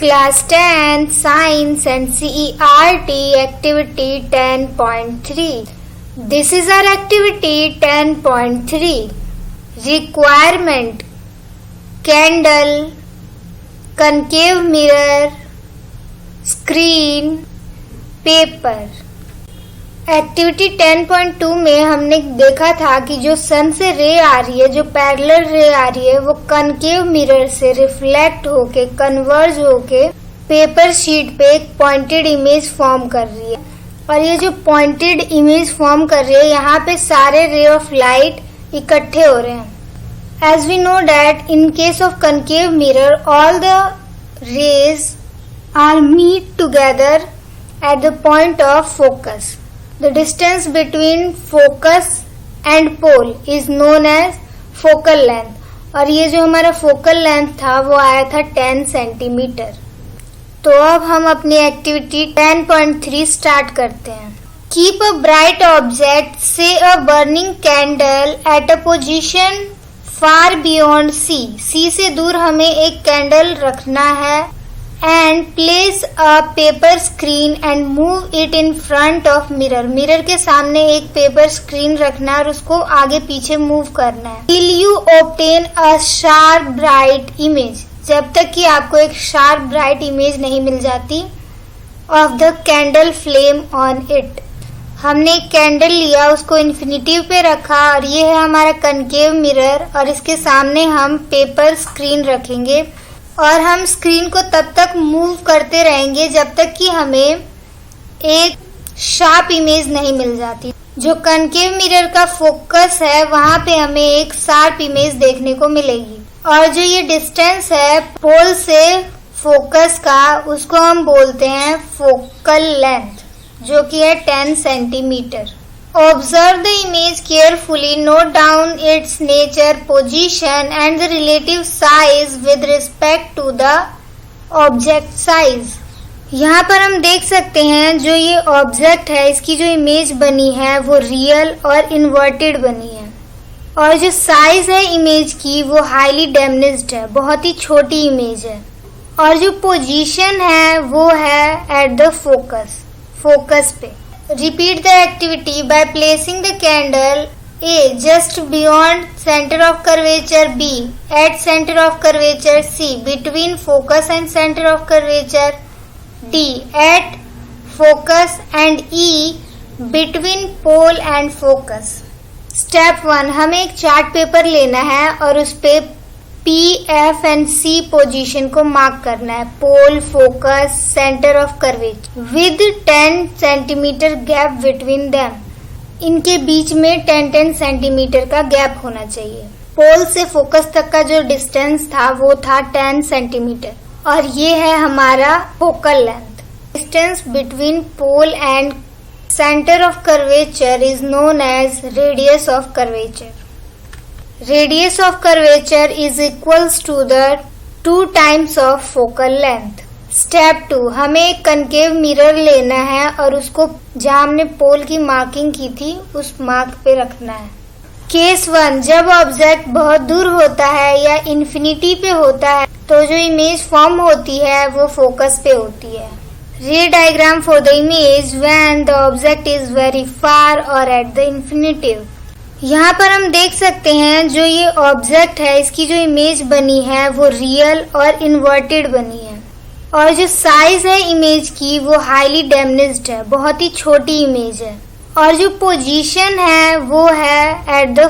Class 10 Science and CERT Activity 10.3. This is our activity 10.3. Requirement: candle, concave mirror, screen, paper. Activity 10.2 में हमने देखा था कि जो सन से रे आ रही है, जो पैरेलल रे आ रही है, वो कनकेव मिरर से रिफ्लेक्ट होके कन्वर्ज होके पेपर शीट पे एक पॉइंटेड इमेज फॉर्म कर रही है। और ये जो पॉइंटेड इमेज फॉर्म कर रही है, यहाँ पे सारे रे ऑफ लाइट इकट्ठे हो रहे हैं। As we know that in case of concave mirror all the rays are meet together at the point of focus. The distance between focus and pole is known as focal length. और ये जो हमारा focal length था वो आया था 10 centimetre. तो अब हम अपनी एक्टिविटी 10.3 स्टार्ट करते हैं. Keep a bright object, say a burning candle at a position far beyond C. C से दूर हमें एक कैंडल रखना है. And place a paper screen and move it in front of mirror. Mirror के सामने एक पेपर स्क्रीन रखना है और उसको आगे पीछे मूव करना है. Till you obtain a sharp bright image. जब तक कि आपको एक शार्प ब्राइट इमेज नहीं मिल जाती of the candle flame on it. हमने एक कैंडल लिया, उसको इन्फिनिटिव पे रखा और ये है हमारा कनकेव मिरर और इसके सामने हम पेपर स्क्रीन रखेंगे और हम स्क्रीन को तब तक मूव करते रहेंगे जब तक कि हमें एक शार्प इमेज नहीं मिल जाती. जो कनकेव मिरर का फोकस है वहां पे हमें एक शार्प इमेज देखने को मिलेगी. और जो ये डिस्टेंस है पोल से फोकस का, उसको हम बोलते हैं फोकल लेंथ, जो कि है 10 centimetre. Observe the image carefully, note down its nature, position and the relative size with respect to the object size. यहाँ पर हम देख सकते हैं जो ये ऑब्जेक्ट है, इसकी जो इमेज बनी है वो रियल और इन्वर्टेड बनी है. और जो साइज है इमेज की वो हाईली डैमेज्ड है, बहुत ही छोटी इमेज है. और जो पोजीशन है वो है एट द फोकस पे. Repeat the activity by placing the candle A just beyond center of curvature B, at center of curvature C, between focus and center of curvature D, at focus and E, between pole and focus. Step 1, हमें एक chart paper लेना है और उस पे P, F and C position को mark करना है. Pole, focus, centre of curvature with 10 centimetre gap between them. इनके बीच में 10 सेंटीमीटर का गैप होना चाहिए. पोल से फोकस तक का जो डिस्टेंस था वो था 10 सेंटीमीटर और ये है हमारा focal length. Distance between pole and centre of curvature is known as radius of curvature. Radius of curvature is equals to the 2 times of focal length. Step 2, हमें एक कनकेव मिरर लेना है और उसको जहाँ हमने पोल की मार्किंग की थी उस मार्क पे रखना है. केस 1, जब ऑब्जेक्ट बहुत दूर होता है या इन्फिनिटी पे होता है तो जो इमेज फॉर्म होती है वो फोकस पे होती है. रे diagram for the image when the object is very far और एट द इन्फिनिटिव. यहाँ पर हम देख सकते हैं जो ये ऑब्जेक्ट है, इसकी जो इमेज बनी है वो रियल और इन्वर्टेड बनी है. और जो साइज है इमेज की वो हाईली डैमेज्ड है, बहुत ही छोटी इमेज है. और जो पोजीशन है वो है एट द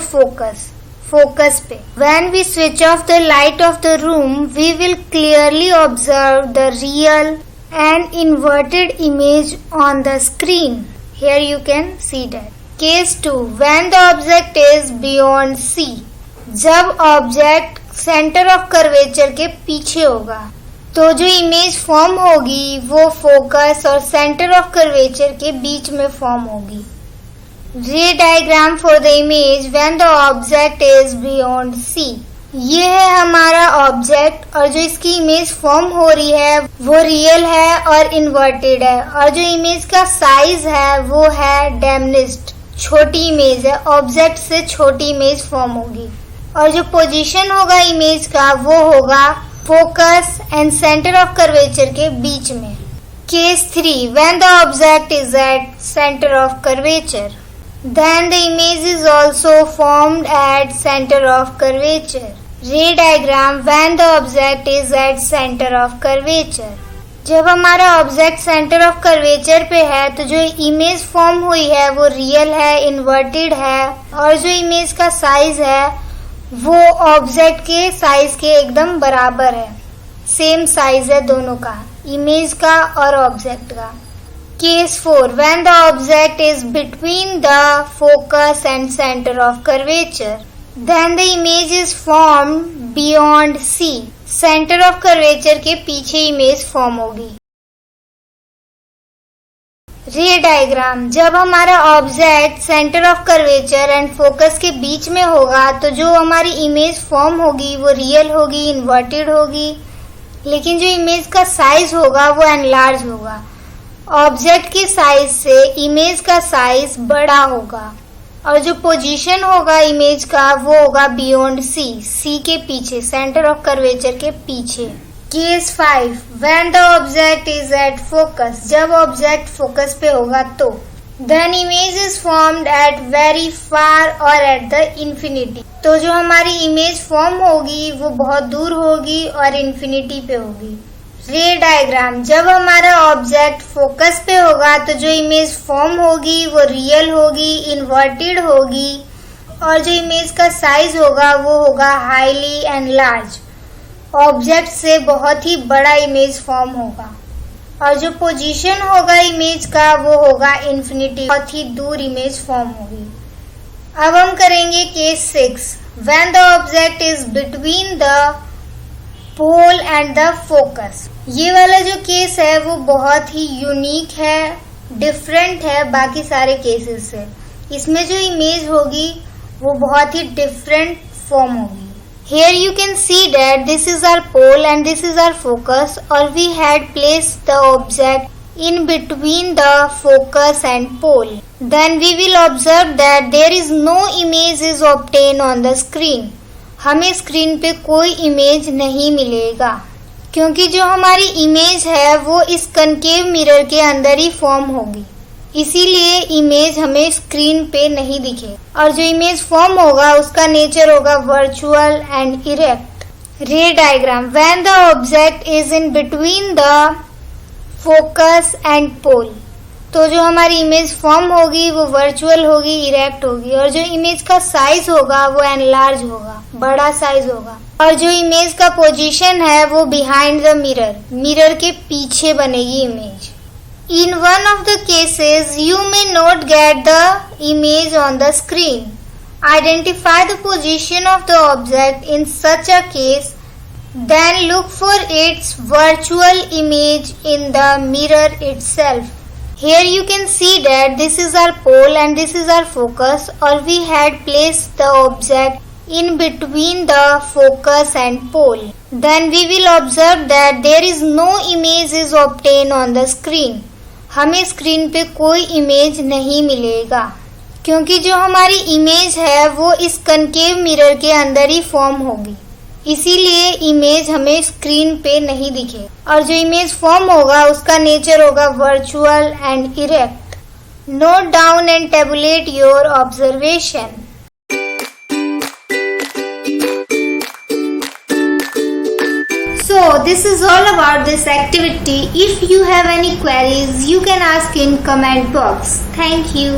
फोकस पे. When we switch off the light of the room we will clearly observe the real and inverted image on the screen. Here you can see that. Case 2, when the object is beyond C. जब object centre of curvature के पीछे होगा तो जो image form होगी वो focus और centre of curvature के बीच में फॉर्म होगी. Ray diagram for the image when the object is beyond C. ये है हमारा ऑब्जेक्ट और जो इसकी इमेज फॉर्म हो रही है वो रियल है और इन्वर्टेड है. और जो इमेज का साइज है वो है डैमेज्ड, छोटी इमेज है, ऑब्जेक्ट से छोटी इमेज फॉर्म होगी. और जो पोजीशन होगा इमेज का वो होगा focus and centre of curvature के बीच में। Case 3, when the object is at centre of curvature, then the image is also formed at centre of curvature. Ray diagram when the object is at centre of curvature. जब हमारा object centre of curvature पे है तो जो image form हुई है वो real है, इन्वर्टेड है, और जो इमेज का साइज है वो ऑब्जेक्ट के साइज के एकदम बराबर है। सेम साइज है दोनों का, इमेज का और ऑब्जेक्ट का। Case 4, when the object is between the focus and centre of curvature, then the image is formed beyond C. Centre of curvature के पीछे इमेज फॉर्म होगी। रे डायग्राम, जब हमारा object centre of curvature and focus के बीच में होगा तो जो हमारी इमेज फॉर्म होगी वो रियल होगी, इन्वर्टेड होगी, लेकिन जो इमेज का साइज होगा वो एनलार्ज होगा। ऑब्जेक्ट के साइज से इमेज का साइज बड़ा होगा और जो पोजीशन होगा इमेज का वो होगा बियॉन्ड सी, सी के पीछे, सेंटर ऑफ कर्वेचर के पीछे। Case 5, when the object is at focus, जब ऑब्जेक्ट फोकस पे होगा तो then image is formed at very far और एट द इंफिनिटी। तो जो हमारी इमेज फॉर्म होगी वो बहुत दूर होगी और इंफिनिटी पे होगी। रे डायग्राम, जब हमारा ऑब्जेक्ट फोकस पे होगा तो जो इमेज फॉर्म होगी वो रियल होगी, इन्वर्टेड होगी, और जो इमेज का साइज होगा वो होगा हाईली एनलार्ज। ऑब्जेक्ट से बहुत ही बड़ा इमेज फॉर्म होगा और जो पोजीशन होगा इमेज का वो होगा इंफिनिटी, बहुत ही दूर इमेज फॉर्म होगी। अब हम करेंगे case 6, when the object is between the pole and the focus. ये वाला जो केस है वो बहुत ही यूनिक है, डिफरेंट है बाकी सारे केसेस से। इसमें जो इमेज होगी वो बहुत ही डिफरेंट फॉर्म होगी। Here you can see that this is our pole and this is our focus, or we had placed the object in between the focus and pole. Then we will observe that there is no image is obtained on the screen. हमें screen पे कोई image नहीं मिलेगा क्योंकि जो हमारी image है वो इस कनकेव मिरर के अंदर ही फॉर्म होगी, इसीलिए इमेज हमें स्क्रीन पे नहीं दिखे। और जो इमेज फॉर्म होगा उसका नेचर होगा virtual and erect. Ray diagram, when the object is in between the focus and pole, तो जो हमारी इमेज फॉर्म होगी वो वर्चुअल होगी, इरेक्ट होगी, और जो इमेज का साइज होगा वो एनलार्ज होगा, बड़ा साइज होगा, और जो इमेज का पोजीशन है वो बिहाइंड द मिरर, मिरर के पीछे बनेगी image. In one of the cases, you may not get the image on the screen. Identify the position of the object in such a case, then look for its virtual image in the mirror itself. Here you can see that this is our pole and this is our focus, or we had placed the object in between the focus and pole. Then we will observe that there is no image is obtained on the screen. हमें screen पे कोई image नहीं मिलेगा क्योंकि जो हमारी image है वो इस कनकेव मिरर के अंदर ही फॉर्म होगी, इसीलिए इमेज हमें स्क्रीन पे नहीं दिखे। और जो इमेज फॉर्म होगा उसका नेचर होगा virtual and erect. Note down and tablet your observation. So this is all about this activity. If you have any queries, you can ask in comment box. Thank you.